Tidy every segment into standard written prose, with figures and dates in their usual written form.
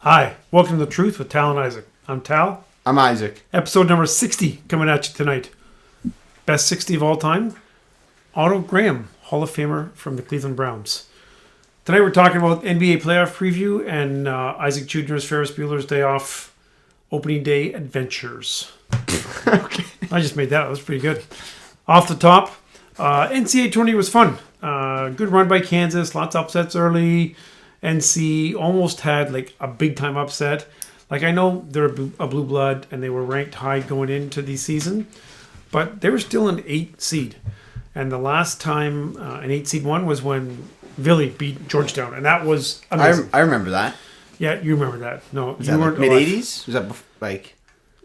Hi, welcome to The Truth with Tal and Isaac. I'm Tal. I'm Isaac. Episode number 60 coming at you tonight. Best 60 of all time, Otto Graham, Hall of Famer from the Cleveland Browns. Tonight we're talking about NBA playoff preview and Isaac Jr.'s Ferris Bueller's Day Off opening day adventures. Okay. I just made that. That was pretty good. Off the top, NCAA tourney was fun. Good run by Kansas. Lots of upsets early. NC almost had like a big time upset. Like I know they're a blue blood and they were ranked high going into the season, but they were still an 8 seed. And the last time an 8 seed won was when Philly beat Georgetown, and that was amazing. I remember that. Yeah, you remember that. No, Was you that weren't like mid-80s? Was that like...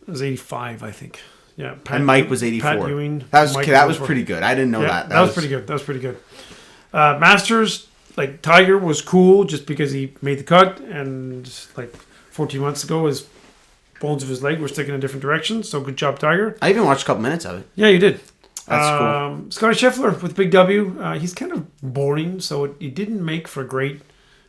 It was 85, I think. Yeah, and Mike was 84. Pat Ewing. That was pretty good. I didn't know that. That was pretty good. That was pretty good. Masters, like Tiger was cool just because he made the cut, and like 14 months ago his bones of his leg were sticking in a different direction, so good job, Tiger. I even watched a couple minutes of it. Yeah, you did. That's cool. Scottie Scheffler with Big W. He's kind of boring, so it didn't make for great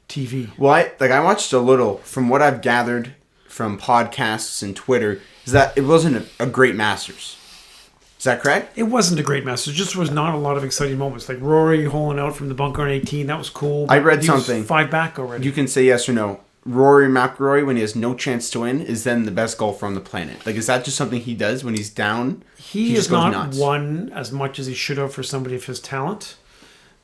TV. Well, I watched a little. From what I've gathered from podcasts and Twitter, is that it wasn't a great Masters. Is that correct? It wasn't a great Masters. Just was not a lot of exciting moments. Like Rory holing out from the bunker on 18, that was cool. I read he something. Was 5 back already. You can say yes or no. Rory McIlroy, when he has no chance to win, is then the best golfer on the planet. Like, is that just something he does when he's down? He just has not nuts. won as much as he should have for somebody of his talent,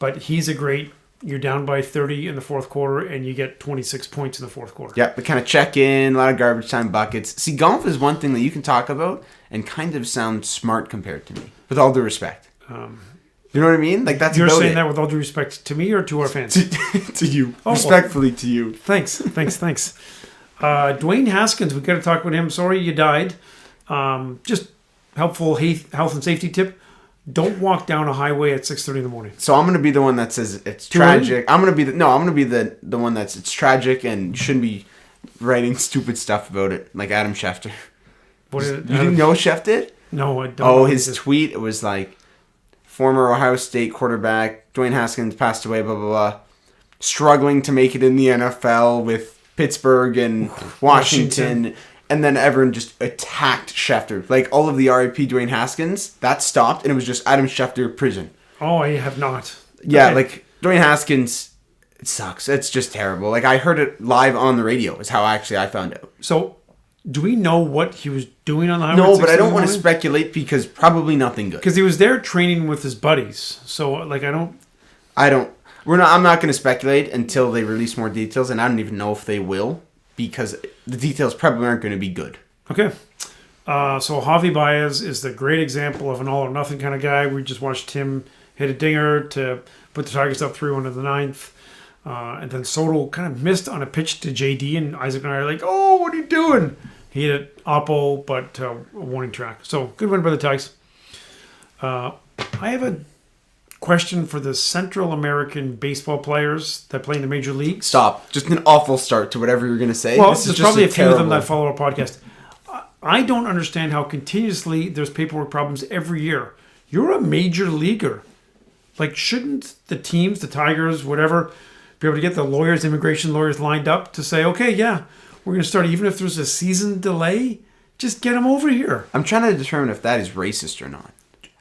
but he's a great. You're down by 30 in the fourth quarter, and you get 26 points in the fourth quarter. Yeah, but kind of check in, a lot of garbage time buckets. See, golf is one thing that you can talk about and kind of sound smart compared to me, with all due respect. You know what I mean? Like that's You're about saying it. that with all due respect to me or to our fans? to you, Oh, respectfully to you. Thanks. Dwayne Haskins, we got to talk about him. Sorry you died. Just helpful health and safety tip. Don't walk down a highway at 6:30 in the morning. So I'm gonna be the one that says it's tragic. I'm gonna be the one that's it's tragic and you shouldn't be writing stupid stuff about it, like Adam Schefter. What is it? You didn't know what Schefter did? No, I don't. Oh, his tweet. It was like former Ohio State quarterback Dwayne Haskins passed away. Blah blah blah. Struggling to make it in the NFL with Pittsburgh and Washington. And then everyone just attacked Schefter. Like, all of the RIP Dwayne Haskins, that stopped, and it was just Adam Schefter prison. Oh, I have not. Yeah, Okay. like, Dwayne Haskins, it sucks. It's just terrible. Like, I heard it live on the radio is how actually I found out. So, do we know what he was doing on the highway? No, but I don't want to speculate because probably nothing good. Because he was there training with his buddies. So, like, I'm not going to speculate until they release more details, and I don't even know if they will. Because the details probably aren't going to be good. Okay. So Javi Baez is the great example of an all-or-nothing kind of guy. We just watched him hit a dinger to put the Tigers up 3-1 in the ninth. And then Soto kind of missed on a pitch to JD, and Isaac and I are like, oh, what are you doing? He hit it oppo, but a warning track. So good win by the Tigers. I have a question for the Central American baseball players that play in the major leagues. Stop. Just an awful start to whatever you're going to say. Well, this there's is probably a just few of them terrible. that follow our podcast. I don't understand how continuously there's paperwork problems every year. You're a major leaguer. Like, shouldn't the teams, the Tigers, whatever, be able to get the lawyers, immigration lawyers lined up to say, okay, yeah, we're going to start even if there's a season delay? Just get them over here. I'm trying to determine if that is racist or not.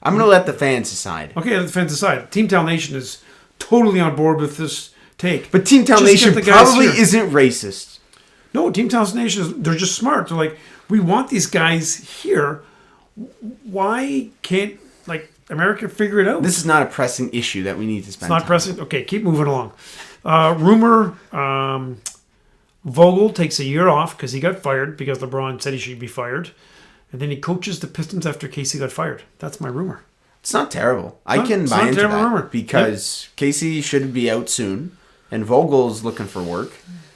I'm going to let the fans decide. Okay, let the fans decide. Team Town Nation is totally on board with this take. But Team Town Just Nation get the guys probably here. isn't racist. No, Team Town Nation, they're just smart. They're like, we want these guys here. Why can't, like, America figure it out? This is not a pressing issue that we need to spend It's not time pressing. Okay, keep moving along. Rumor, Vogel takes a year off because he got fired because LeBron said he should be fired. And then he coaches the Pistons after Casey got fired. That's my rumor. It's not terrible. I No, can it's buy not a into terrible that rumor. because Casey should be out soon, and Vogel's looking for work.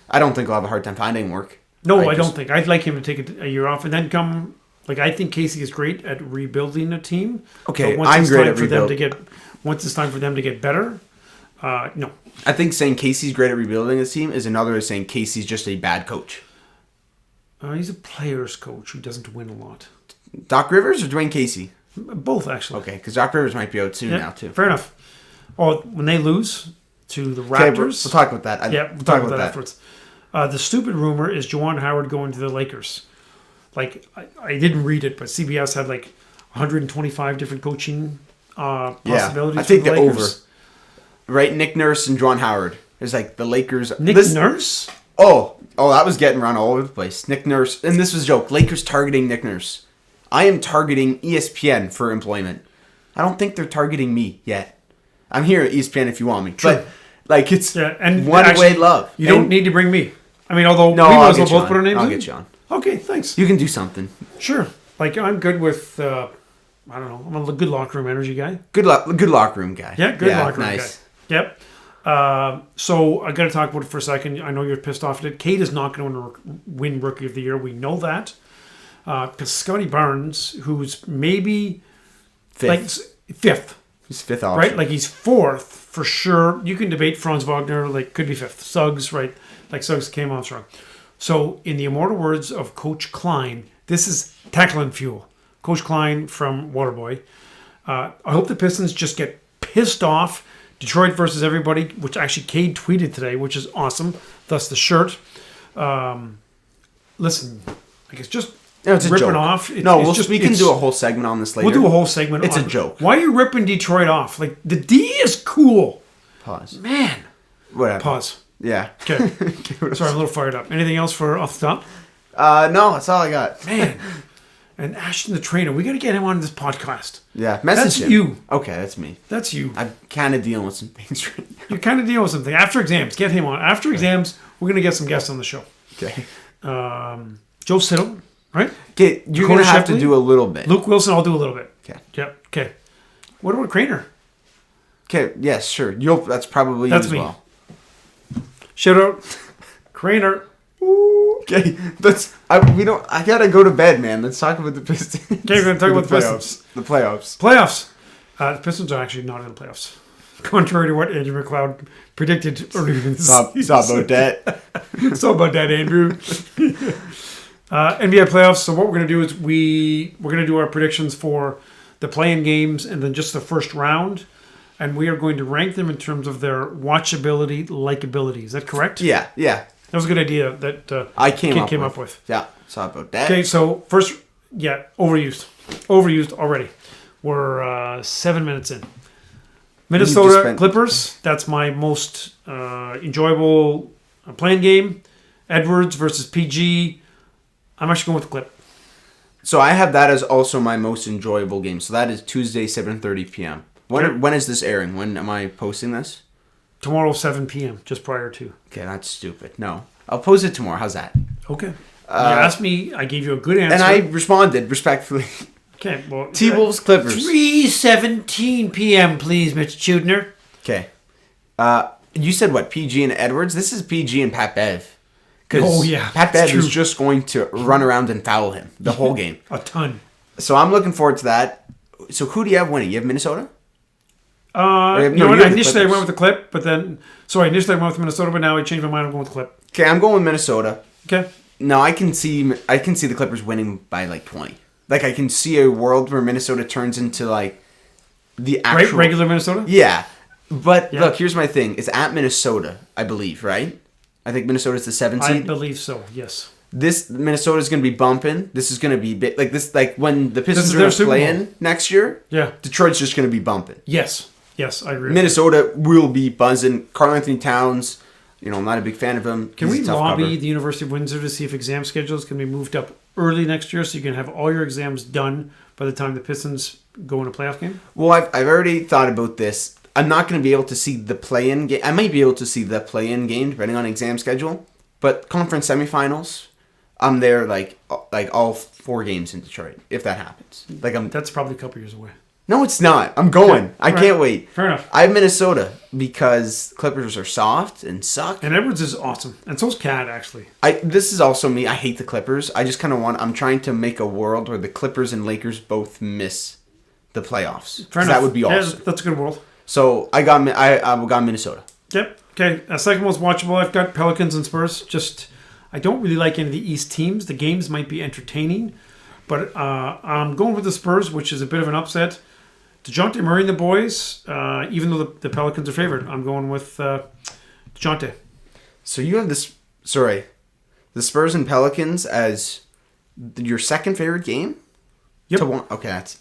I don't think he'll have a hard time finding work. No, I don't think. I'd like him to take a year off and then come. Like, I think Casey is great at rebuilding a team. Okay, But I'm great at rebuilding. Once it's time for them to get better, no. I think saying Casey's great at rebuilding his team is another as saying Casey's just a bad coach. He's a player's coach who doesn't win a lot. Doc Rivers or Dwayne Casey? Both, actually. Okay, because Doc Rivers might be out soon now, too. Fair enough. Oh, when they lose to the Okay, Raptors. we'll talk about that. We'll talk about that afterwards. The stupid rumor is Juwan Howard going to the Lakers. Like, I didn't read it, but CBS had like 125 different coaching possibilities. I take for the Lakers. over. Right, Nick Nurse and Juwan Howard. It's like the Lakers. Nick Nurse? Oh, that was getting around all over the place. Nick Nurse, and this was a joke. Lakers targeting Nick Nurse. I am targeting ESPN for employment. I don't think they're targeting me yet. I'm here at ESPN if you want me. True. But, like, it's and one-way love. You don't need to bring me. I mean, although we No, might I'll as well get you both put our on. names I'll in. get you on. Okay, thanks. You can do something. Sure. Like, I'm good with, I don't know, I'm a good locker room energy guy. Good locker room guy. Yeah, good locker room nice. guy. Yep. So I got to talk about it for a second. I know you're pissed off at it. Kate is not going to win Rookie of the Year. We know that. Because Scotty Barnes, who's maybe fifth. He's fifth option. Right? Like, he's fourth for sure. You can debate Franz Wagner, like, could be fifth. Suggs, right? Like, Suggs came on strong. So, in the immortal words of Coach Klein, this is tackling fuel. Coach Klein from Waterboy. I hope the Pistons just get pissed off. Detroit versus everybody, which actually Cade tweeted today, which is awesome. Thus the shirt. Listen, like, it's just it's a ripping joke. off. We can do a whole segment on this later. We'll do a whole segment. It's on a joke. Why are you ripping Detroit off? Like, the D is cool. Pause. Man. Whatever. Pause. Yeah. Okay. Sorry, I'm a little fired up. Anything else for off the top? No, that's all I got. Man. And Ashton the trainer, we got to get him on this podcast. Yeah, message him. You. Okay, that's me. That's you. I'm kind of dealing with some things right now. You're kind of dealing with something. After exams, get him on. After exams, we're going to get some guests on the show. Okay. Joe Siddle, right? Okay, you're going to have to do a little bit. Luke Wilson, I'll do a little bit. Okay. Yep. Okay. What about Craner? Okay, yes, sure. That's probably you as me. well. Shout out, Craner. Okay, I gotta go to bed, man. Let's talk about the Pistons. Okay, we're gonna talk about the Pistons. The playoffs. Playoffs. The Pistons are actually not in the playoffs, contrary to what Andrew McLeod predicted earlier in the season. Stop about that. So about that, Andrew. NBA playoffs. So what we're gonna do is we're gonna do our predictions for the play-in games and then just the first round, and we are going to rank them in terms of their watchability, likability. Is that correct? Yeah. That was a good idea that I came up with. Yeah, sorry about that. Okay, so first, overused already. We're 7 minutes in. Minnesota Clippers. That's my most enjoyable playing game. Edwards versus PG. I'm actually going with the Clip. So I have that as also my most enjoyable game. So that is Tuesday, 7:30 p.m. When is this airing? When am I posting this? Tomorrow, 7 p.m., just prior to. Okay, that's stupid. No. I'll post it tomorrow. How's that? Okay. You asked me, I gave you a good answer. And I responded respectfully. Okay, well. T-Wolves Clippers. 3:17 p.m., please, Mr. Chudner. Okay. You said what? PG and Edwards? This is PG and Pat Bev. Because Pat Bev is just going to run around and foul him the whole game. A ton. So I'm looking forward to that. So who do you have winning? You have Minnesota? Initially I went with the Clip, but then... Sorry, initially I went with Minnesota, but now I changed my mind. I'm going with the Clip. Okay, I'm going with Minnesota. Okay. No, I can see the Clippers winning by like 20. Like, I can see a world where Minnesota turns into like the actual... Regular Minnesota? Yeah. But look, here's my thing. It's at Minnesota, I believe, right? I think Minnesota's the 7th seed. I believe so, yes. This Minnesota's going to be bumping. This is going to be big. Like this, like when the Pistons are going to play in next year. Yeah. Detroit's just going to be bumping. Yes, I agree. Minnesota will be buzzing. Karl Anthony Towns, I'm not a big fan of him. Can we lobby the University of Windsor to see if exam schedules can be moved up early next year so you can have all your exams done by the time the Pistons go in a playoff game? Well, I've already thought about this. I'm not going to be able to see the play-in game. I might be able to see the play-in game depending on exam schedule. But conference semifinals, I'm there like all 4 games in Detroit if that happens. That's probably a couple years away. No, it's not. I'm going. I can't wait. Fair enough. I have Minnesota because Clippers are soft and suck. And Edwards is awesome. And so's Cat, actually. This is also me. I hate the Clippers. I just kind of I'm trying to make a world where the Clippers and Lakers both miss the playoffs. Fair enough. That would be awesome. Yeah, that's a good world. So I got Minnesota. Yep. Okay. Second most watchable, I've got Pelicans and Spurs. I don't really like any of the East teams. The games might be entertaining. But I'm going with the Spurs, which is a bit of an upset. DeJounte Murray and the boys, even though the Pelicans are favored, I'm going with DeJounte. So you have this the Spurs and Pelicans as your second favorite game? Yep. Okay, that's...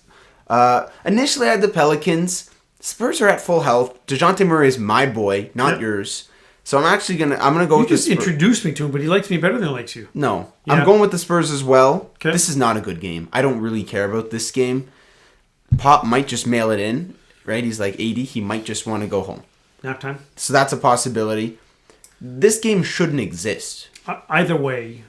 initially I had the Pelicans. Spurs are at full health. DeJounte Murray is my boy, not yours. So I'm gonna go with the Spurs. You just introduced me to him, but he likes me better than he likes you. No. Yeah. I'm going with the Spurs as well. Okay. This is not a good game. I don't really care about this game. Pop might just mail it in, right? He's like 80. He might just want to go home. Nap time. So that's a possibility. This game shouldn't exist. Either way,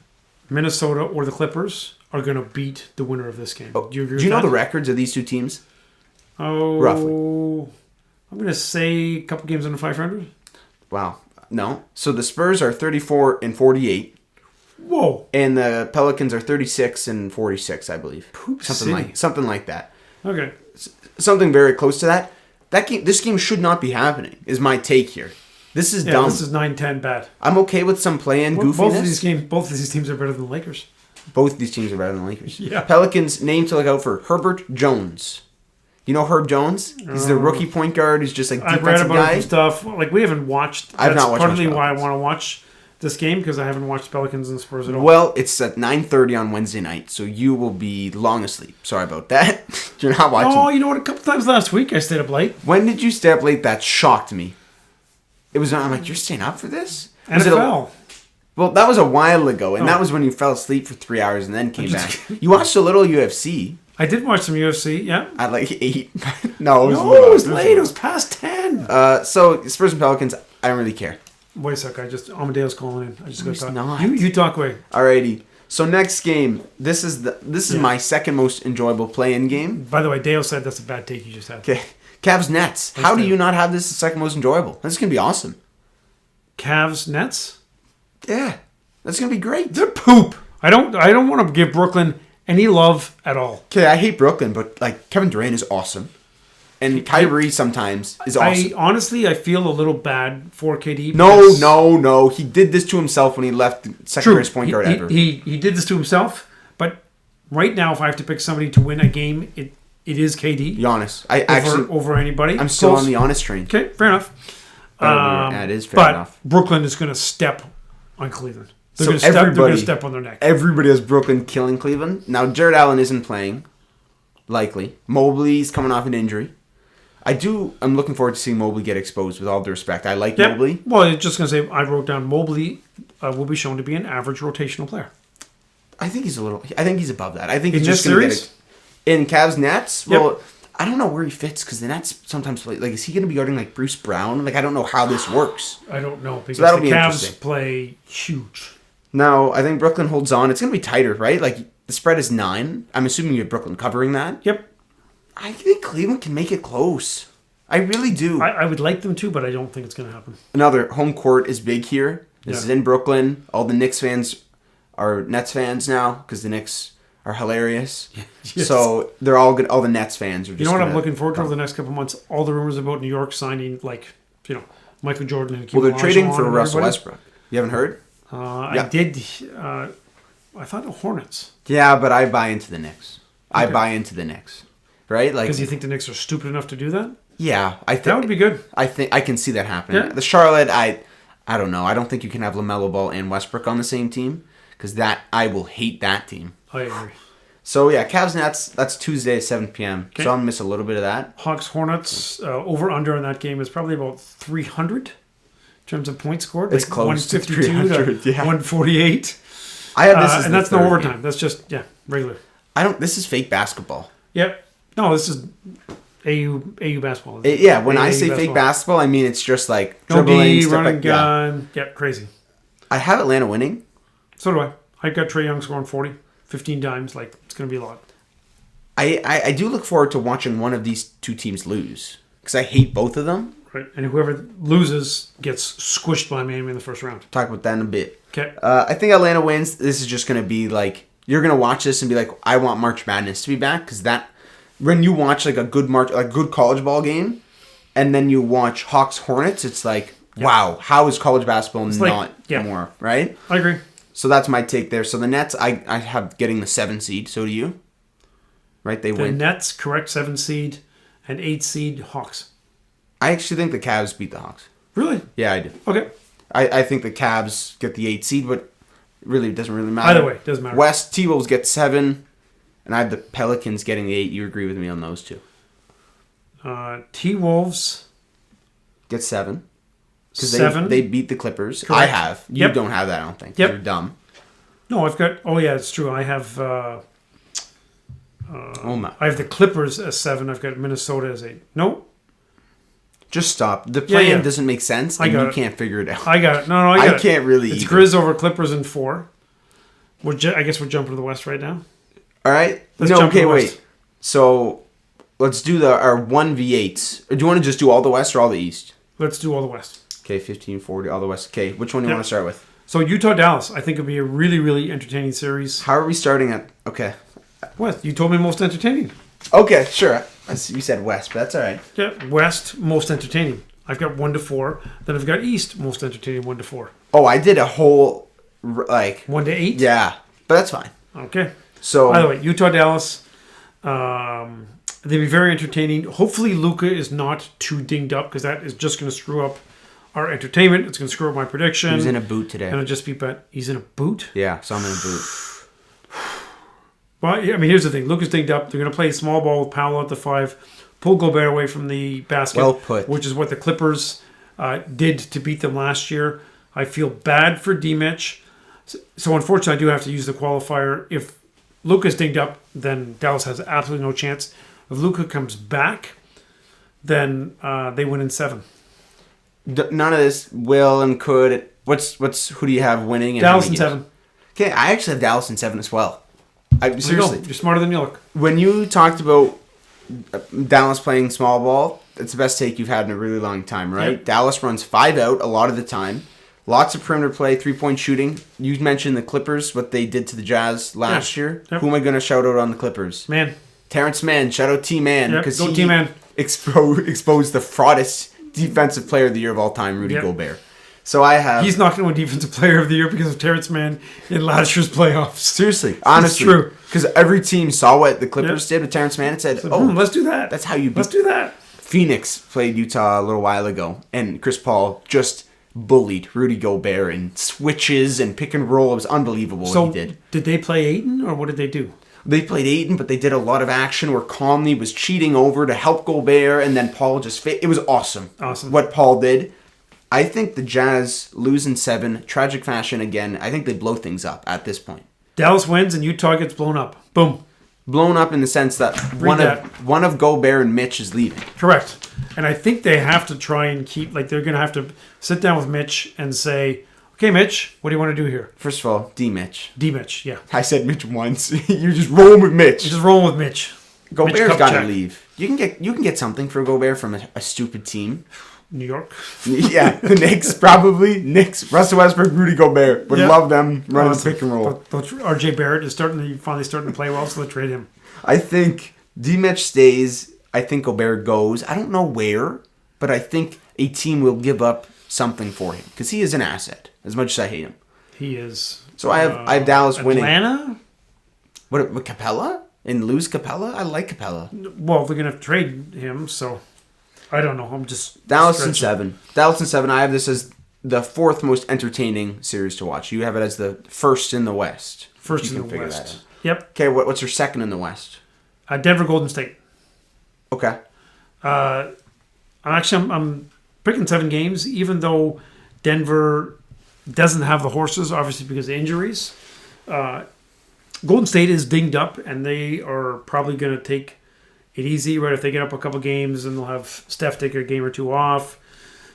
Minnesota or the Clippers are going to beat the winner of this game. Oh, Do you agree do you with know that? the records of these two teams? Oh, Roughly. I'm going to say a couple games under 500. Wow. No. So the Spurs are 34 and 48. Whoa. And the Pelicans are 36 and 46, I believe. Poop Something like that. Okay. Something very close to that. This game should not be happening, is my take here. This is dumb. This is 9-10 bad. I'm okay with some play-in goofiness. Both of these teams are better than the Lakers. Both of these teams are better than the Lakers. Yeah. Pelicans named to look out for Herbert Jones. You know Herb Jones? He's the rookie point guard who's just like I've defensive read about guy. some stuff. Like, we haven't watched. I've not watched partly much why I Pelicans. want to watch this game, because I haven't watched Pelicans and Spurs at all. Well, it's at 9:30 on Wednesday night, so you will be long asleep. Sorry about that. You're not watching. Oh, you know what? A couple times last week I stayed up late. When did you stay up late? That shocked me. It was. I'm like, you're staying up for this? Was it NFL. well, that was a while ago, and Oh. that was when you fell asleep for 3 hours and then came back. You watched a little UFC I did watch some UFC, yeah. at like 8. No, it was No, little. it was late. It was past 10. So Spurs and Pelicans, I don't really care. Wait a sec. Amadeus calling in. I just got to talk. not. You talk away. Alrighty. So next game, this is my second most enjoyable play-in game. By the way, Dale said that's a bad take you just had. Okay, Cavs Nets. How do you not have this as second most enjoyable? This is gonna be awesome. Cavs Nets? Yeah, that's gonna be great. They're poop. I don't want to give Brooklyn any love at all. Okay, I hate Brooklyn, but like Kevin Durant is awesome, and Kyrie sometimes is awesome. I feel a little bad for KD. No. He did this to himself when he left the second greatest point guard ever. He did this to himself, but right now, if I have to pick somebody to win a game, it is KD. Giannis. Over anybody. I'm still on the Giannis train. Okay, fair enough. That is fair enough. Brooklyn is going to step on Cleveland. They're So going to step on their neck. Everybody has Brooklyn killing Cleveland. Now, Jared Allen isn't playing, likely. Mobley's coming off an injury. I'm looking forward to seeing Mobley get exposed, with all due respect. I like Mobley. Well, I'm just going to say, I wrote down Mobley will be shown to be an average rotational player. I think he's above that. I think In he's this just going to series? get in Cavs Nets. Yep. Well, I don't know where he fits, because the Nets sometimes play. Like, is he going to be guarding like Bruce Brown? Like, I don't know how this works. I don't know, because that'll the be Cavs interesting. play huge. No, I think Brooklyn holds on. It's going to be tighter, right? Like, the spread is 9. I'm assuming you have Brooklyn covering that. Yep. I think Cleveland can make it close. I really do. I would like them to, but I don't think it's going to happen. Another home court is big here. This is in Brooklyn. All the Knicks fans are Nets fans now, because the Knicks are hilarious. Yes. So they're all good. All the Nets fans are just. You know what I'm looking forward to over the next couple months? All the rumors about New York signing, Michael Jordan and Hakeem Well, they're trading Olajuwon for and Russell everybody. Westbrook. You haven't heard? I did. I thought the Hornets. Yeah, but I buy into the Knicks. I buy into the Knicks. Right? Like, Because you think the Knicks are stupid enough to do that? yeah, I think That would be good. I think I can see that happening. Yeah. The Charlotte, I don't know. I don't think you can have LaMelo Ball and Westbrook on the same team, because I will hate that team. I agree. So yeah, Cavs Nets. That's Tuesday at 7 p.m. Okay. So I'll miss a little bit of that. Hawks Hornets over under in that game is probably about 300 in terms of points scored. It's close to 152 300, to yeah. 148. I have this as and the that's no third overtime. game. That's just regular. This is fake basketball. Yep. No, this is AU basketball. When I say AAU fake basketball, I mean it's just like no dribbling, D, step running back, yeah. gun. Yeah, crazy. I have Atlanta winning. So do I. I got Trae Young scoring 40, 15 times. Like, it's going to be a lot. I do look forward to watching one of these two teams lose, because I hate both of them. Right. And whoever loses gets squished by Miami in the first round. Talk about that in a bit. Okay. I think Atlanta wins. This is just going to be like, you're going to watch this and be like, I want March Madness to be back, because when you watch like a good good college ball game, and then you watch Hawks Hornets, it's like, wow, how is college basketball more, right? I agree. So that's my take there. So the Nets, I have getting the 7 seed. So do you? Right? They The win. Nets, correct, 7 seed, and 8 seed Hawks. I actually think the Cavs beat the Hawks. Really? Yeah, I do. Okay. I think the Cavs get the 8 seed, but really it doesn't really matter. Either way, it doesn't matter. West, T-Wolves get 7, and I have the Pelicans getting the 8. You agree with me on those two? T-Wolves get 7. Because 7. They beat the Clippers. Correct. I have. You don't have that, I don't think. Yep. You're dumb. No, I've got... Oh, yeah, it's true. I have... oh, my. I have the Clippers as 7. I've got Minnesota as 8. No. Just stop. The plan doesn't make sense, and you it. can't figure it out. I got it. No, I got it. I can't really It's either. Grizz over Clippers in 4. I guess we're jumping to the West right now. All right. Let's jump to the West. So let's do our 1v8s. Or do you want to just do all the West or all the East? Let's do all the West. Okay, 15-40, all the West. Okay, which one do you want to start with? So Utah-Dallas, I think would be a really, really entertaining series. How are we starting at... Okay. West, you told me most entertaining. Okay, sure. You said West, but that's all right. Yeah, West, most entertaining. I've got 1-4. Then I've got East, most entertaining, 1-4. Oh, I did a whole, 1-8? Yeah, but that's fine. Okay. So... By the way, Utah-Dallas, they'd be very entertaining. Hopefully Luka is not too dinged up, because that is just going to screw up our entertainment. It's going to screw up my prediction. He was in a boot today. And it'll just be bad. He's in a boot? Yeah, so I'm in a boot. Well, I mean, here's the thing. Luka's dinged up. They're going to play small ball with Powell at the 5. Pull Gobert away from the basket. Well put. Which is what the Clippers did to beat them last year. I feel bad for D-Mitch. So unfortunately, I do have to use the qualifier. If Luka's dinged up, then Dallas has absolutely no chance. If Luka comes back, then they win in 7. None of this will and could. Who do you have winning? And Dallas in 7. Okay, I actually have Dallas in 7 as well. Seriously, You're smarter than you look. When you talked about Dallas playing small ball, it's the best take you've had in a really long time, right? Yep. Dallas runs 5 out a lot of the time. Lots of perimeter play, 3-point shooting. You mentioned the Clippers, what they did to the Jazz last year. Yep. Who am I going to shout out on the Clippers? Man. Terrence Mann. Shout out T-Man. Yep. Because Go T-Man. Exposed the fraudest defensive player of the year of all time, Rudy Gobert. So I have... He's not going to win Defensive Player of the Year because of Terrence Mann in last year's playoffs. Seriously. Honestly. It's true. Because every team saw what the Clippers did with Terrence Mann and said, let's do that. That's how you beat... Let's do that. Phoenix played Utah a little while ago, and Chris Paul just bullied Rudy Gobert in switches and pick and roll. It was unbelievable what he did. Did they play Ayton, or what did they do? They played Ayton, but they did a lot of action where Conley was cheating over to help Gobert, and then Paul just... It was awesome. Awesome. What Paul did. I think the Jazz lose in 7. Tragic fashion again. I think they blow things up at this point. Dallas wins and Utah gets blown up. Boom. Blown up in the sense that one of Gobert and Mitch is leaving. Correct. And I think they have to try and keep... they're going to have to sit down with Mitch and say, okay, Mitch, what do you want to do here? First of all, D-Mitch. D-Mitch, yeah. I said Mitch once. You're just rolling with Mitch. You're just rolling with Mitch. Gobert's got to leave. You can get something for Gobert from a stupid team. New York. Yeah, the Knicks, probably. Knicks, Russell Westbrook, Rudy Gobert. Would love them running the pick and roll. RJ Barrett is finally starting to play well, so they'll trade him. I think D-Mitch stays. I think Gobert goes. I don't know where, but I think a team will give up something for him. Because he is an asset, as much as I hate him. He is. So I have Dallas winning. Atlanta? What, Capella? And lose Capella? I like Capella. Well, they're going to have to trade him, so... I don't know. I'm just... Dallas in 7. Dallas in 7. I have this as the 4th most entertaining series to watch. You have it as the first in the West. First in the West. Yep. Okay, what's your second in the West? Denver Golden State. Okay. I'm picking 7 games, even though Denver doesn't have the horses, obviously because of injuries. Golden State is dinged up, and they are probably going to take... it easy, right? If they get up a couple games, and they'll have Steph take a game or 2 off.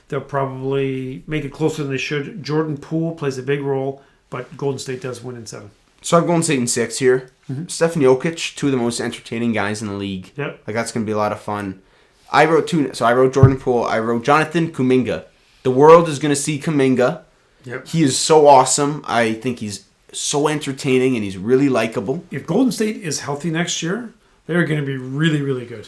They'll probably make it closer than they should. Jordan Poole plays a big role, but Golden State does win in 7. So I'm Golden State in 6 here. Mm-hmm. Steph and Jokic, 2 of the most entertaining guys in the league. Yep. That's going to be a lot of fun. I wrote Jordan Poole. I wrote Jonathan Kuminga. The world is going to see Kuminga. Yep. He is so awesome. I think he's so entertaining, and he's really likable. If Golden State is healthy next year... they're going to be really, really good.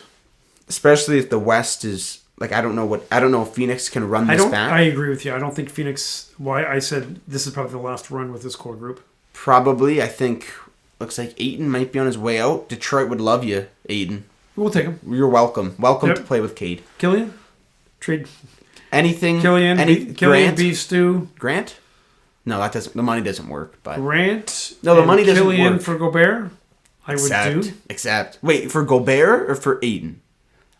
Especially if the West is I don't know if Phoenix can run this back. I agree with you. I don't think Phoenix. Why I said this is probably the last run with this core group. Probably. I think looks like Ayton might be on his way out. Detroit would love you, Ayton. We'll take him. You're welcome. Welcome to play with Cade. Killian, trade. anything. Killian Grant? beef stew. Grant? No, that doesn't. The money doesn't work. But Grant. No, the money doesn't Killian work. for Gobert. I would do. Except. Wait, for Gobert or for Aiden?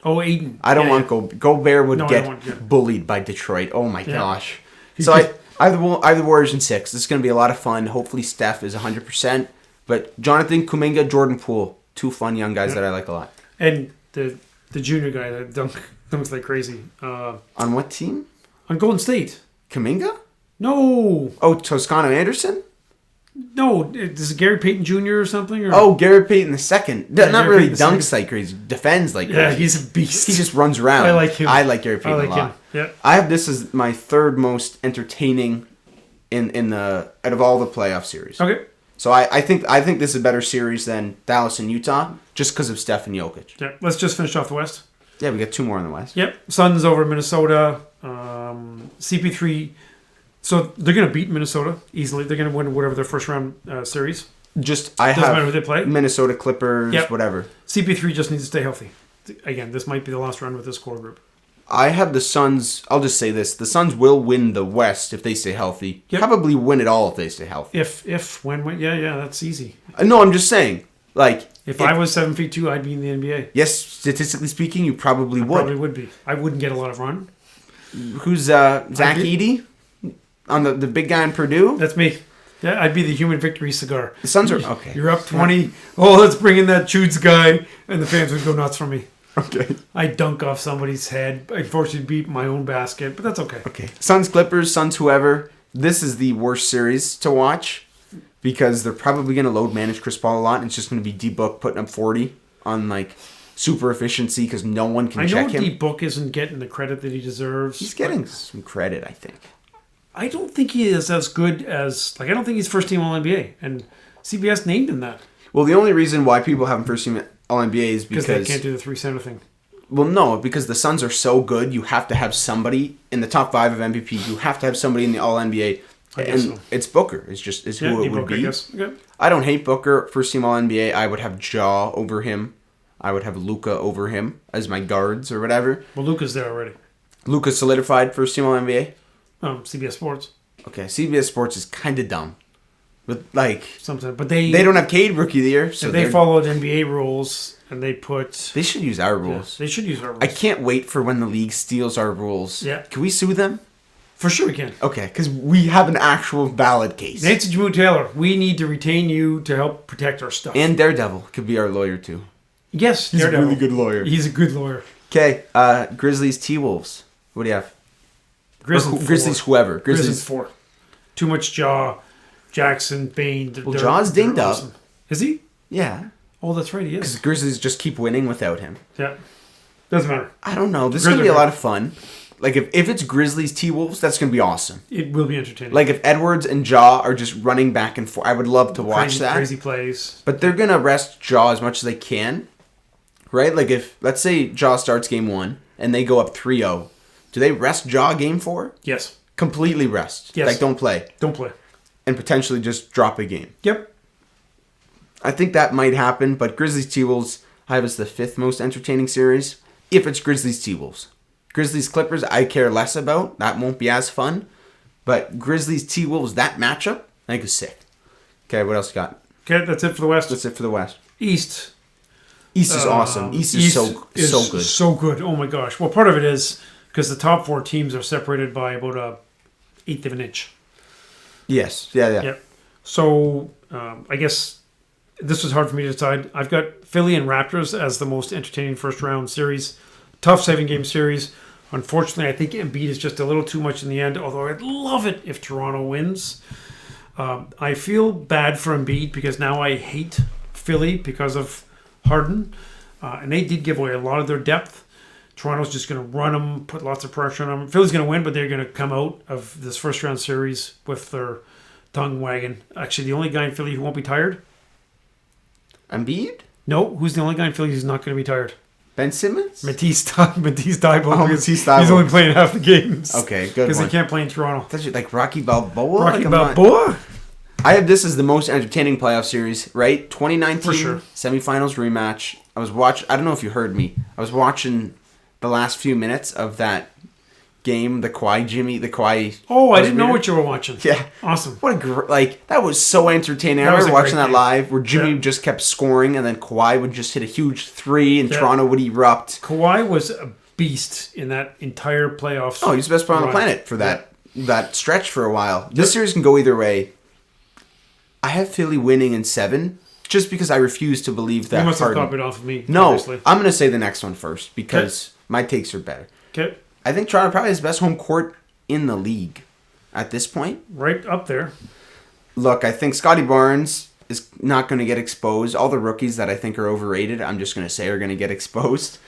Oh, Aiden. I don't want Gobert would No, get bullied by Detroit. Oh my gosh. He's So I have the Warriors in 6. This is going to be a lot of fun. Hopefully Steph is 100%. But Jonathan Kuminga, Jordan Poole, 2 fun young guys that I like a lot. And the junior guy that dunks like crazy. On what team? On Golden State. Kuminga? No. Oh, Toscano Anderson? No. Is it Gary Payton Jr. or something? Or? Oh, Gary Payton the second. Not Gary really Payton dunks like crazy. Defends like crazy. Yeah, he's a beast. He just runs around. I like him. I like Gary Payton a lot. Him. Yeah. I have this as my third most entertaining in the out of all the playoff series. Okay. So I think this is a better series than Dallas and Utah just because of Steph and Jokic. Yeah. Let's just finish off the West. Yeah, we got 2 more in the West. Yep. Suns over Minnesota. CP3. So they're going to beat Minnesota easily. They're going to win whatever their first round series. Doesn't matter who they play. Minnesota Clippers, whatever. CP3 just needs to stay healthy. Again, this might be the last run with this core group. I have the Suns. I'll just say this: the Suns will win the West if they stay healthy. Yep. Probably win it all if they stay healthy. When, yeah, that's easy. No, I'm just saying. Like, if I was 7'2", I'd be in the NBA. Yes, statistically speaking, you probably would. Probably would be. I wouldn't get a lot of run. Who's Zach Edey? On the big guy in Purdue? That's me. Yeah, I'd be the human victory cigar. The Suns are okay. You're up 20. Oh, let's bring in that Chutes guy, and the fans would go nuts for me. Okay. I dunk off somebody's head. I unfortunately beat my own basket, but that's okay. Okay. Suns Clippers, Suns whoever. This is the worst series to watch because they're probably going to load manage Chris Paul a lot, and it's just going to be D-Book putting up 40 on like super efficiency because no one can check him. I know D-Book isn't getting the credit that he deserves. He's getting some credit, I think. I don't think he is as good as... I don't think he's first team All-NBA, and CBS named him that. Well, the only reason why people have him first team All-NBA is because... they can't do the 3-center thing. Well, no, because the Suns are so good, you have to have somebody in the top 5 of MVP. You have to have somebody in the All-NBA. And it's Booker. It's who it would be. I guess. Okay. I don't hate Booker. First team All-NBA. I would have Ja over him. I would have Luka over him as my guards or whatever. Well, Luka's there already. Luka's solidified first team All-NBA? CBS Sports. Okay, CBS Sports is kind of dumb. But sometimes, but they don't have Cade Rookie of the Year. So they followed NBA rules and they put... They should use our rules. Yeah, they should use our rules. I can't wait for when the league steals our rules. Yeah. Can we sue them? For sure we can. Okay, because we have an actual valid case. Nancy Jamu Taylor, we need to retain you to help protect our stuff. And Daredevil could be our lawyer too. Yes, he's Daredevil. a really good lawyer. He's a good lawyer. Okay, Grizzlies T-Wolves. What do you have? Grizzlies whoever. Grizzlies 4. Too much Jaw, Jackson, Bane. Well, Jaw's dinged up. Awesome. Is he? Yeah. Oh, that's right, he is. Because Grizzlies just keep winning without him. Yeah. Doesn't matter. I don't know. This is going to be a lot of fun. Like, if it's Grizzlies T-Wolves, that's going to be awesome. It will be entertaining. Like, if Edwards and Jaw are just running back and forth, I would love to watch that. Crazy plays. But they're going to rest Jaw as much as they can. Right? Like, if, let's say Jaw starts game 1 and they go up 3-0. Do they rest Jaw game 4? Yes. Completely rest. Yes. Like, don't play. Don't play. And potentially just drop a game. Yep. I think that might happen, but Grizzlies T-Wolves, I have as the 5th most entertaining series. If it's Grizzlies T-Wolves. Grizzlies Clippers, I care less about. That won't be as fun. But Grizzlies T-Wolves, that matchup, I think is sick. Okay, what else you got? Okay, that's it for the West. That's it for the West. East. East is awesome. East is so good. So good. Oh my gosh. Well, part of it is because the top 4 teams are separated by about a 1/8 of an inch. Yes. Yeah. Yep. So I guess this was hard for me to decide. I've got Philly and Raptors as the most entertaining first round series. Tough 7-game series. Unfortunately, I think Embiid is just a little too much in the end, although I'd love it if Toronto wins. I feel bad for Embiid because now I hate Philly because of Harden. And they did give away a lot of their depth. Toronto's just going to run them, put lots of pressure on them. Philly's going to win, but they're going to come out of this first round series with their tongue wagging. Actually, the only guy in Philly who won't be tired? Embiid? No, who's the only guy in Philly who's not going to be tired? Ben Simmons? Matisse Thybulle. Matisse Thybulle. He's only playing half the games. Okay, good. Because he can't play in Toronto. That's like Rocky Balboa? Rocky Balboa? I have this as the most entertaining playoff series, right? 2019 For sure. Semifinals rematch. I don't know if you heard me. I was watching the last few minutes of that game, the Kawhi. Oh, I didn't know what you were watching. Yeah. Awesome. What that was so entertaining. I remember watching that live where Jimmy just kept scoring and then Kawhi would just hit a huge three and Toronto would erupt. Kawhi was a beast in that entire playoffs. Oh, he's the best player on the planet for that stretch for a while. This series can go either way. I have Philly winning in 7 just because I refuse to believe that. You must have copied off of me. No, obviously. I'm going to say the next one first because my takes are better. Okay. I think Toronto probably has the best home court in the league at this point. Right up there. Look, I think Scotty Barnes is not going to get exposed. All the rookies that I think are overrated, I'm just going to say are going to get exposed.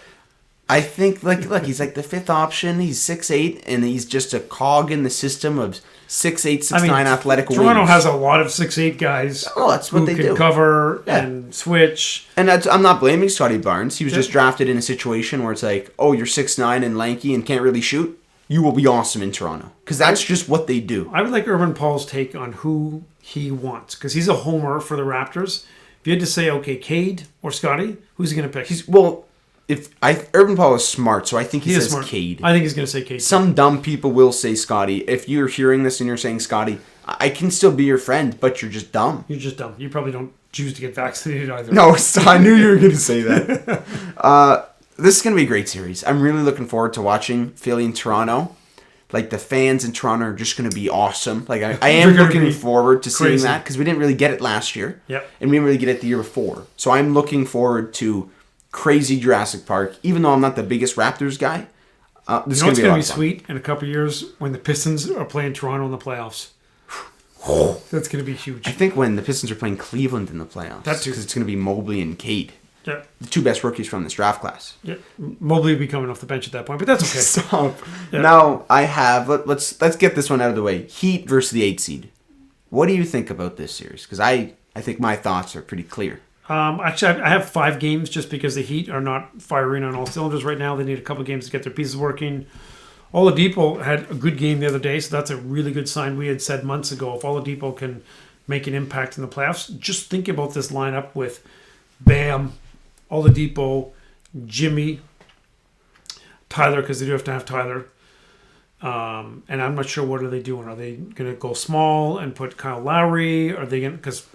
I think, look, he's like the 5th option. He's 6'8", and he's just a cog in the system of 6'8", 6'9" athletic wings. Toronto has a lot of 6'8" guys that's what they who do. can cover and switch. And I'm not blaming Scotty Barnes. He was just drafted in a situation where it's like, oh, you're 6'9" and lanky and can't really shoot. You will be awesome in Toronto. Because that's just what they do. I would like Urban Paul's take on who he wants. Because he's a homer for the Raptors. If you had to say, okay, Cade or Scotty, who's he going to pick? Urban Paul is smart, so I think he says smart. Cade. I think he's going to say Cade. Some dumb people will say Scotty. If you're hearing this and you're saying Scotty, I can still be your friend, but you're just dumb. You're just dumb. You probably don't choose to get vaccinated either. No, I knew you were going to say that. This is going to be a great series. I'm really looking forward to watching Philly and Toronto. Like, the fans in Toronto are just going to be awesome. Like, I am looking forward to seeing that because we didn't really get it last year. Yep. And we didn't really get it the year before. So I'm looking forward to crazy Jurassic Park, even though I'm not the biggest Raptors guy. This is going to be sweet in a couple of years when the Pistons are playing Toronto in the playoffs. That's going to be huge. I think when the Pistons are playing Cleveland in the playoffs. That's because it's going to be Mobley and Cade. Yeah. The 2 best rookies from this draft class. Yeah. Mobley will be coming off the bench at that point, but that's okay. Stop. Yeah. Now, I have... Let's get this one out of the way. Heat versus the 8 seed. What do you think about this series? Because I think my thoughts are pretty clear. Actually, I have 5 games just because the Heat are not firing on all cylinders right now. They need a couple of games to get their pieces working. Oladipo had a good game the other day, so that's a really good sign. We had said months ago, if Oladipo can make an impact in the playoffs, just think about this lineup with Bam, Oladipo, Jimmy, Tyler, because they do have to have Tyler. And I'm not sure what are they doing. Are they going to go small and put Kyle Lowry? Are they going to... Because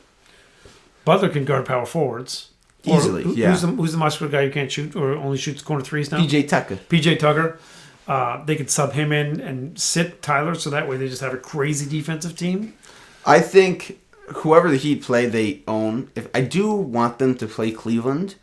Butler can guard power forwards. Easily, yeah. Who's the muscular guy who can't shoot or only shoots corner threes now? PJ Tucker. They could sub him in and sit Tyler, so that way they just have a crazy defensive team. I think whoever the Heat play, they own. I do want them to play Cleveland,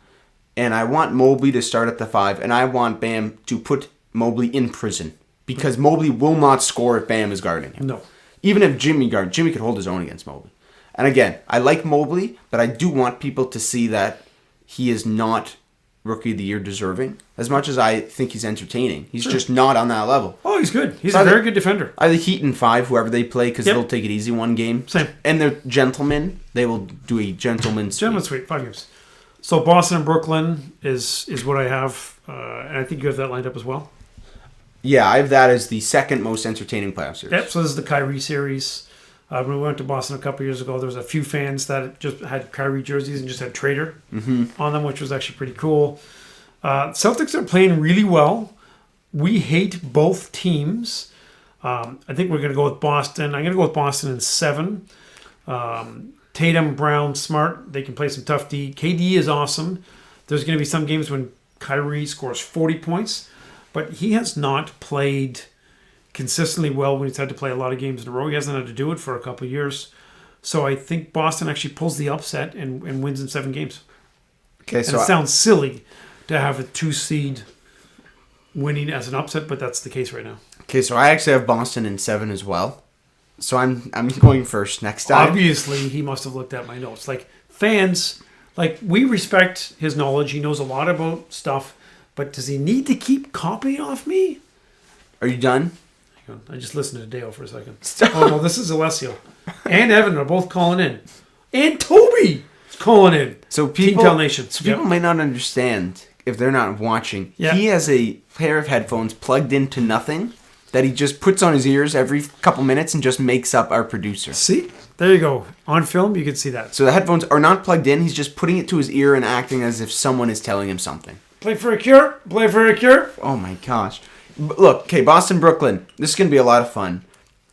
and I want Mobley to start at the 5, and I want Bam to put Mobley in prison because Mobley will not score if Bam is guarding him. No. Even if Jimmy could hold his own against Mobley. And again, I like Mobley, but I do want people to see that he is not Rookie of the Year deserving. As much as I think he's entertaining, he's just not on that level. Oh, he's good. He's a very good defender. I think Heat in 5, whoever they play, because they'll take it easy one game. Same. And they're gentlemen. They will do a gentleman's sweep. Gentleman's sweep, 5 games. So Boston and Brooklyn is what I have, and I think you have that lined up as well. Yeah, I have that as the second most entertaining playoff series. Yep, so this is the Kyrie series. When we went to Boston a couple years ago, there was a few fans that just had Kyrie jerseys and just had Trader on them, which was actually pretty cool. Celtics are playing really well. We hate both teams. I think we're going to go with Boston. I'm going to go with Boston in 7. Tatum, Brown, Smart. They can play some tough D. KD is awesome. There's going to be some games when Kyrie scores 40 points, but he has not played consistently well when he's had to play a lot of games in a row. He hasn't had to do it for a couple of years. So I think Boston actually pulls the upset and wins in 7 games. Okay, and it sounds silly to have a 2 seed winning as an upset, but that's the case right now. Okay, so I actually have Boston in 7 as well. So I'm going first next time. Obviously, he must have looked at my notes. Like, fans, we respect his knowledge. He knows a lot about stuff, but does he need to keep copying off me? Are you done? I just listened to Dale for a second. Stop. Oh, no, this is Alessio. And Evan are both calling in. And Toby is calling in. So people, Team Tel Nation. So people may not understand if they're not watching. Yep. He has a pair of headphones plugged into nothing that he just puts on his ears every couple minutes and just makes up our producer. See? There you go. On film, you can see that. So the headphones are not plugged in. He's just putting it to his ear and acting as if someone is telling him something. Play for a cure. Play for a cure. Oh my gosh. Look, okay, Boston, Brooklyn. This is going to be a lot of fun.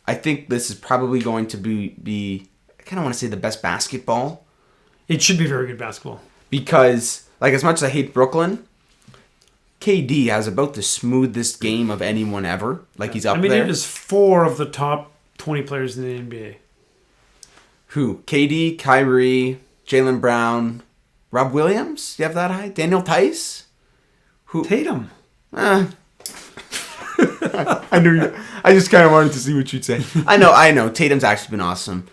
I think this is probably going to be I kind of want to say the best basketball. It should be very good basketball. Because, like, as much as I hate Brooklyn, KD has about the smoothest game of anyone ever. Like, he's up there. it is 4 of the top 20 players in the NBA. Who? KD, Kyrie, Jaylen Brown, Rob Williams? You have that high? Daniel Tice? Who? Tatum. I knew you. I just kind of wanted to see what you'd say. I know. Tatum's actually been awesome.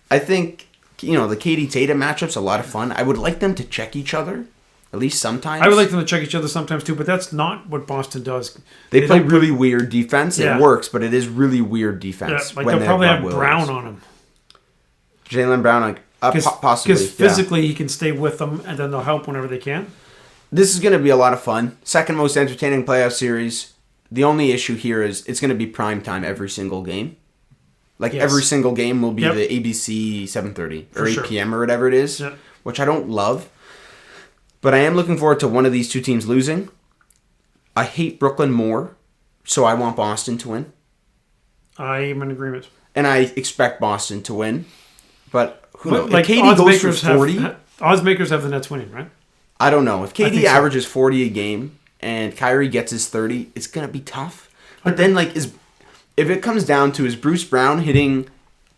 I think, the KD-Tatum matchup's a lot of fun. I would like them to check each other, at least sometimes. I would like them to check each other sometimes too, but that's not what Boston does. They play really weird defense. Yeah. It works, but it is really weird defense. Yeah, they'll probably have Brown on him. Jaylen Brown, possibly. Because physically he can stay with them, and then they'll help whenever they can. This is going to be a lot of fun. Second most entertaining playoff series. The only issue here is it's going to be prime time every single game. Every single game will be the ABC 7:30 or 8 p.m. or whatever it is, which I don't love. But I am looking forward to one of these two teams losing. I hate Brooklyn more, so I want Boston to win. I am in agreement. And I expect Boston to win. But who knows? Like, if KD goes for 40... Odds makers have the Nets winning, right? I don't know. If KD averages 40 a game and Kyrie gets his 30, it's going to be tough. But then, if it comes down to, is Bruce Brown hitting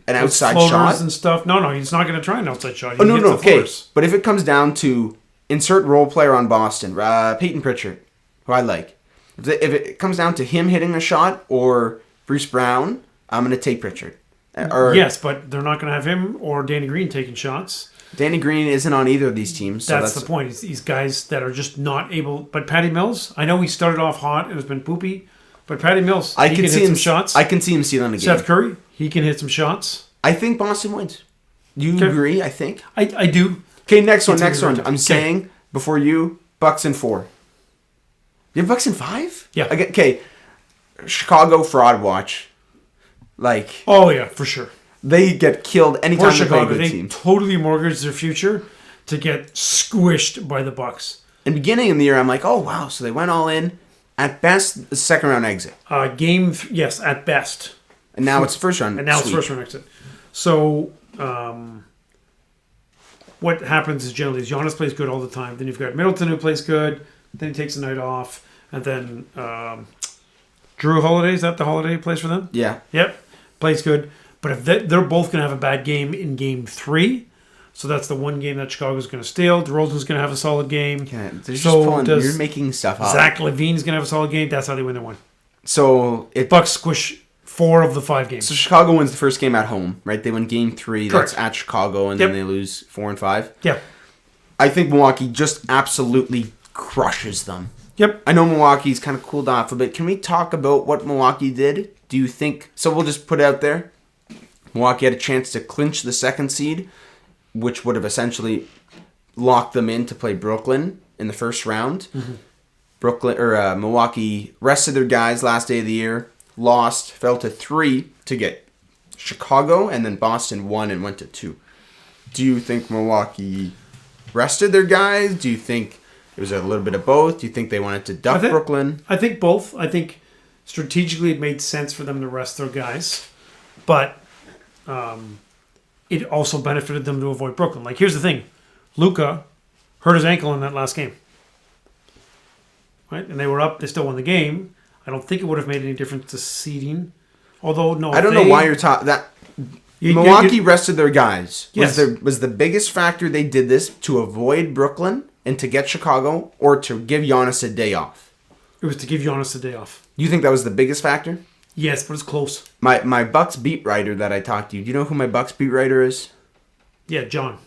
an outside shot? And stuff. No, he's not going to try an outside shot. No, okay. But if it comes down to insert role player on Boston, Peyton Pritchard, who I like. If it comes down to him hitting a shot or Bruce Brown, I'm going to take Pritchard. Yes, but they're not going to have him or Danny Green taking shots. Danny Green isn't on either of these teams. So that's the point. It's these guys that are just not able. But Patty Mills, I know he started off hot and has been poopy. But Patty Mills, he can hit some shots. I can see him stealing a game. Seth Curry, he can hit some shots. I think Boston wins. You agree? I think. I do. Okay, next one. I'm saying before you, Bucks in 4. You have Bucks in 5? Yeah. Okay. Chicago fraud watch. Oh yeah, for sure. They get killed anytime they play a good they team. Totally mortgage their future to get squished by the Bucks. In the beginning of the year, I'm like, oh wow, so they went all in. At best, the second round exit. Yes, at best. And now it's first round. It's first round exit. So, what happens is generally Giannis plays good all the time. Then you've got Middleton who plays good. Then he takes a night off, and then Drew Holiday, is that the Holiday plays for them? Yeah. Yep, plays good. But if they're both going to have a bad game in Game 3, so that's the one game that Chicago's going to steal. DeRozan's going to have a solid game. You're making stuff up. Zach LaVine's going to have a solid game. That's how they win their one. So Bucks squish 4 of the 5 games. So Chicago wins the first game at home, right? They win Game 3. Correct. That's at Chicago, and then they lose 4 and 5. Yeah. I think Milwaukee just absolutely crushes them. Yep. I know Milwaukee's kind of cooled off a bit. Can we talk about what Milwaukee did? Do you think... So we'll just put it out there. Milwaukee had a chance to clinch the second seed, which would have essentially locked them in to play Brooklyn in the first round. Mm-hmm. Milwaukee rested their guys last day of the year, lost, fell to 3 to get Chicago, and then Boston won and went to 2. Do you think Milwaukee rested their guys? Do you think it was a little bit of both? Do you think they wanted to duck Brooklyn? I think both. I think strategically it made sense for them to rest their guys, but it also benefited them to avoid Brooklyn. Like, here's the thing. Luka hurt his ankle in that last game. Right? And they were up. They still won the game. I don't think it would have made any difference to seeding. Although, no. I don't know why you're talking... Milwaukee rested their guys. Yes. Was the biggest factor they did this to avoid Brooklyn and to get Chicago, or to give Giannis a day off? It was to give Giannis a day off. You think that was the biggest factor? Yes, but it's close. My Bucks beat writer that I talked to, do you know who my Bucks beat writer is? Yeah, John.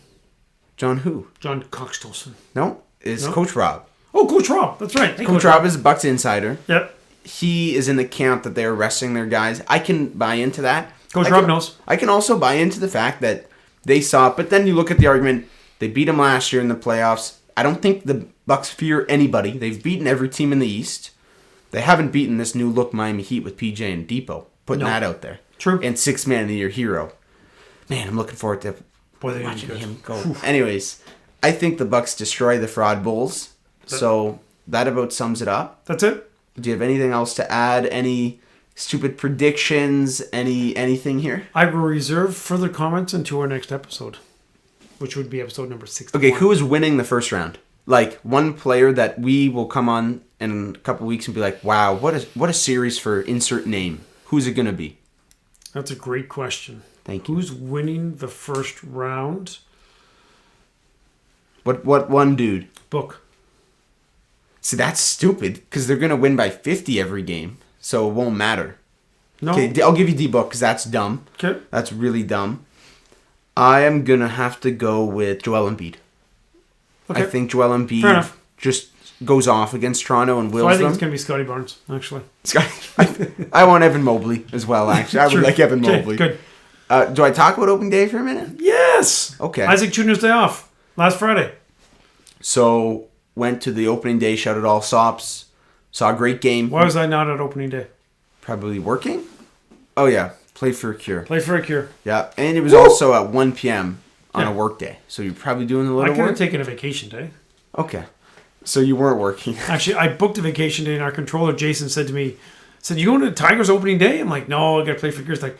John who? John Coxtolson. No, it's Coach Rob. Oh, Coach Rob. That's right. Hey, Coach Rob is a Bucks insider. Yep. He is in the camp that they're resting their guys. I can buy into that. Coach Rob knows. I can also buy into the fact that they saw it, but then you look at the argument, they beat them last year in the playoffs. I don't think the Bucks fear anybody. They've beaten every team in the East. They haven't beaten this new look Miami Heat with PJ and Depot. Putting that out there. True. And 6th man of the year hero. Man, I'm looking forward to watching him go. Anyways, I think the Bucks destroy the fraud Bulls. So that about sums it up. That's it? Do you have anything else to add? Any stupid predictions? Anything here? I will reserve further comments until our next episode, which would be episode number 61. Okay, who is winning the first round? Like, one player that we will come on in a couple weeks and be like, wow, what a series for insert name. Who's it going to be? That's a great question. Thank you. Who's winning the first round? What one dude? Book. See, that's stupid because they're going to win by 50 every game, so it won't matter. No. Okay, I'll give you D-Book because that's dumb. Okay. That's really dumb. I am going to have to go with Joel Embiid. Okay. I think Joel Fair Embiid enough. just goes off against Toronto and wills So I think them. it's going to be Scotty Barnes, actually. I want Evan Mobley as well, actually. I would like Evan Okay, Mobley. good. Do I talk about opening day for a minute? Yes! Okay. Isaac Jr.'s day off. Last Friday. So, went to the opening day, shouted all Sops. Saw a great game. Why was I not at opening day? Probably working? Oh, yeah. Play for a cure. Play for a cure. Yeah. And it was also at 1 p.m. on Yeah. a work day. So, you're probably doing a I little could have work? taken a vacation day. Okay. So, you weren't working. Actually, I booked a vacation day, and our controller, Jason, said to me, you going to Tigers opening day? I'm like, no, I got to play for Gears. Like,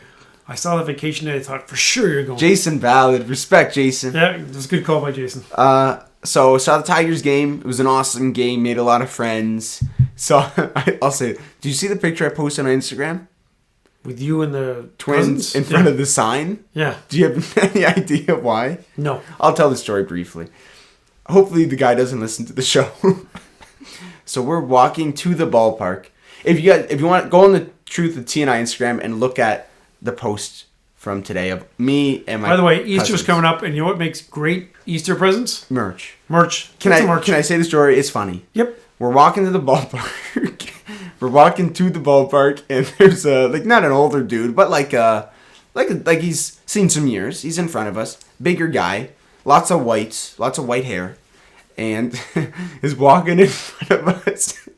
I saw the vacation day. I thought, for sure you're going. Jason Valid. Respect, Jason. Yeah, it was a good call by Jason. So, saw the Tigers game. It was an awesome game. Made a lot of friends. So, I'll say, do you see the picture I posted on Instagram? With you and the Twins cousins? in front of the sign? Yeah. Do you have any idea why? No. I'll tell the story briefly. Hopefully the guy doesn't listen to the show. So we're walking to the ballpark. If you want, go on the Truth of T and I Instagram and look at the post from today of me and my. By the way, Easter's cousins. coming up, and you know what makes great Easter presents? Merch. Merch. Can Get some I merch. can I say the story? It's funny. Yep. We're walking to the ballpark. We're walking to the ballpark, and there's not an older dude, but like he's seen some years. He's in front of us, bigger guy, lots of white hair, and is walking in front of us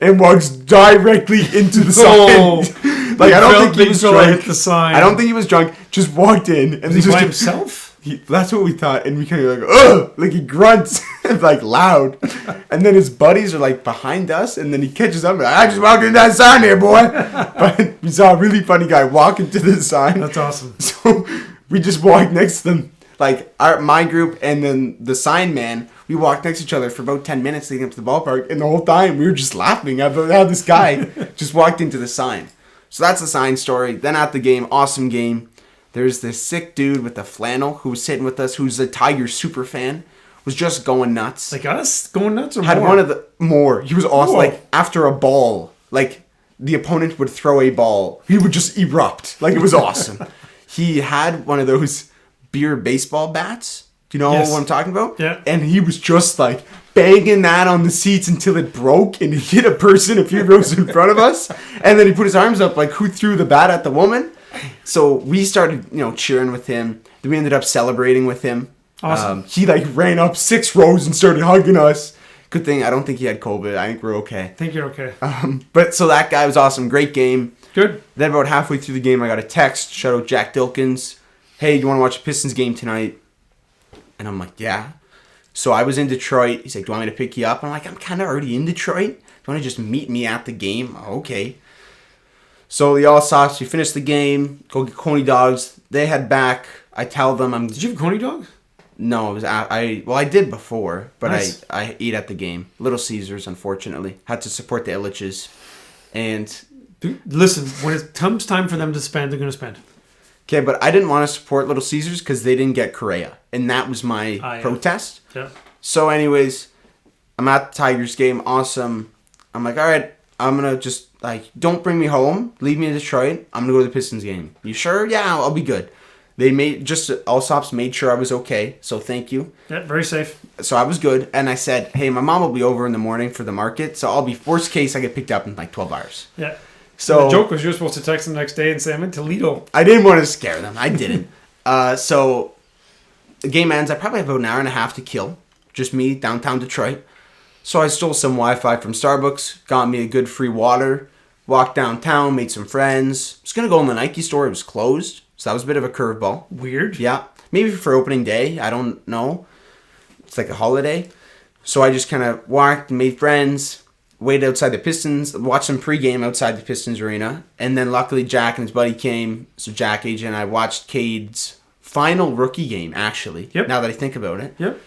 and walks directly into the sign. Like I don't think he was drunk. Hit the sign. I don't think he was drunk. Just walked in and Was he by himself? That's what we thought, and we kind of like, ugh, like he grunts like loud, and then his buddies are like behind us, and then he catches up. And I just walked in that sign there, boy. But we saw a really funny guy walk into the sign. That's awesome. So we just walked next to them, like my group, and then the sign man. We walked next to each other for about 10 minutes leading up to the ballpark, and the whole time we were just laughing about how this guy just walked into the sign. So that's the sign story. Then at the game, awesome game. There's this sick dude with the flannel who was sitting with us, who's a Tigers super fan, was just going nuts. Like us? Going nuts or Had more? one of the more. He was awesome. Whoa. Like after a ball, like the opponent would throw a ball, he would just erupt. Like it was awesome. He had one of those beer baseball bats. Do you know Yes. what I'm talking about? Yeah. And he was just like banging that on the seats until it broke, and he hit a person a few rows in front of us. And then he put his arms up like who threw the bat at the woman. So we started, cheering with him. Then we ended up celebrating with him. Awesome. He like ran up 6 rows and started hugging us. Good thing I don't think he had COVID. I think we're okay. I think you're okay. But so that guy was awesome. Great game. Good. Then about halfway through the game, I got a text. Shout out Jack Dilkins. Hey, do you want to watch a Pistons game tonight? And I'm like, yeah. So I was in Detroit. He's like, do you want me to pick you up? I'm like, I'm kind of already in Detroit. Do you want to just meet me at the game? Okay. So the All Sox, we finished the game. Go get Coney dogs. They head back. I tell them I'm. Did you have a Coney dog? No, it was I did before, but Nice. I ate at the game. Little Caesars, unfortunately, had to support the Illiches, and Dude, listen, when it comes time for them to spend, they're going to spend. okay, but I didn't want to support Little Caesars because they didn't get Correa, and that was my Yeah. protest. Yeah. So, anyways, I'm at the Tigers game. Awesome. I'm like, all right, I'm gonna just don't bring me home. Leave me in Detroit. I'm gonna go to the Pistons game. You sure? Yeah, I'll be good. They Allsops made sure I was okay, so thank you. Yeah, very safe. So I was good, and I said, hey, my mom will be over in the morning for the market, so I'll be, worst case, I get picked up in like 12 hours. Yeah. So the joke was you were supposed to text them the next day and say, I'm in Toledo. I didn't want to scare them. I didn't. So the game ends. I probably have about an hour and a half to kill. Just me, downtown Detroit. So I stole some Wi-Fi from Starbucks, got me a good free water, walked downtown, made some friends. I was going to go in the Nike store. It was closed, so that was a bit of a curveball. Weird. Yeah. Maybe for opening day. I don't know. It's like a holiday. So I just kind of walked and made friends. waited outside the Pistons, watched some pregame outside the Pistons arena, and then luckily Jack and his buddy came. So Jack, AJ, and I watched Cade's final rookie game, actually. Yep. Now that I think about it. Yep.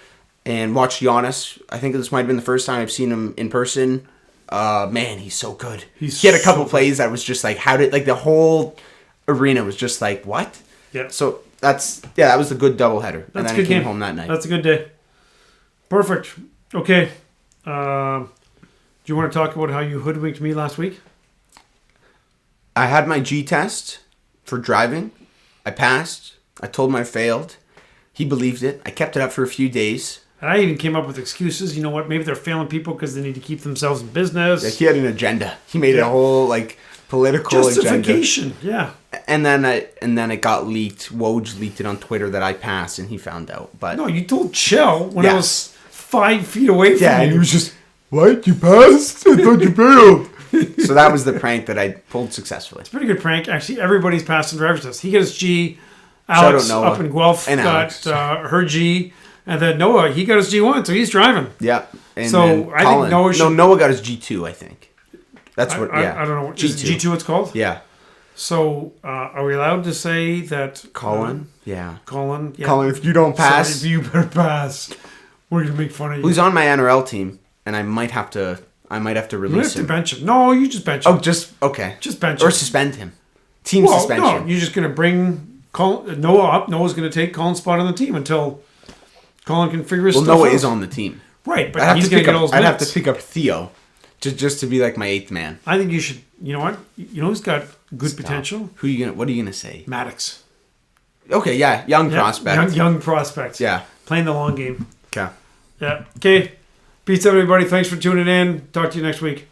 And watched Giannis. I think this might have been the first time I've seen him in person. Man, he's so good. He had a couple plays that was just like, the whole arena was just like, what? Yeah. So that was a good doubleheader. And then I came home that night. That's a good day. Perfect. Okay. Do you want to talk about how you hoodwinked me last week? I had my G test for driving. I passed. I told him I failed. He believed it. I kept it up for a few days. And I even came up with excuses. You know what? Maybe they're failing people because they need to keep themselves in business. Yeah, he had an agenda. He made a whole political justification. Agenda. Yeah. And then it got leaked. Woj leaked it on Twitter that I passed, and he found out. But no, you told Chell when I was 5 feet away from you. Yeah, and he was just, what? You passed? I thought you failed. So that was the prank that I pulled successfully. It's a pretty good prank. Actually, everybody's passed in driver's test. He got his G. Alex up in Guelph got her G. And then Noah, he got his G1, so he's driving. Yeah. And so I think Noah should... No, Noah got his G2, I think. That's what, yeah. I don't know. G2. Is it G2 it's called? Yeah. So are we allowed to say that... Colin? Yeah. Colin, if you don't pass... Sorry, if you better pass. We're going to make fun of you. Who's on my NRL team, and I might have to release him. You have to bench him. No, you just bench him. Oh, okay. Just bench him. Or suspend him. Team suspension. No, you're just going to bring Noah up. Noah's going to take Colin's spot on the team until... Colin can figure his stuff out. Well, Noah is on the team. Right, but he's going to get all his minutes. I'd have to pick up Theo just to be like my 8th man. I think you should... You know what? You know who's got good potential? What are you going to say? Maddox. Okay, yeah. Young prospect. Young prospect. Yeah. Playing the long game. Okay. Yeah. Okay. Peace out, everybody. Thanks for tuning in. Talk to you next week.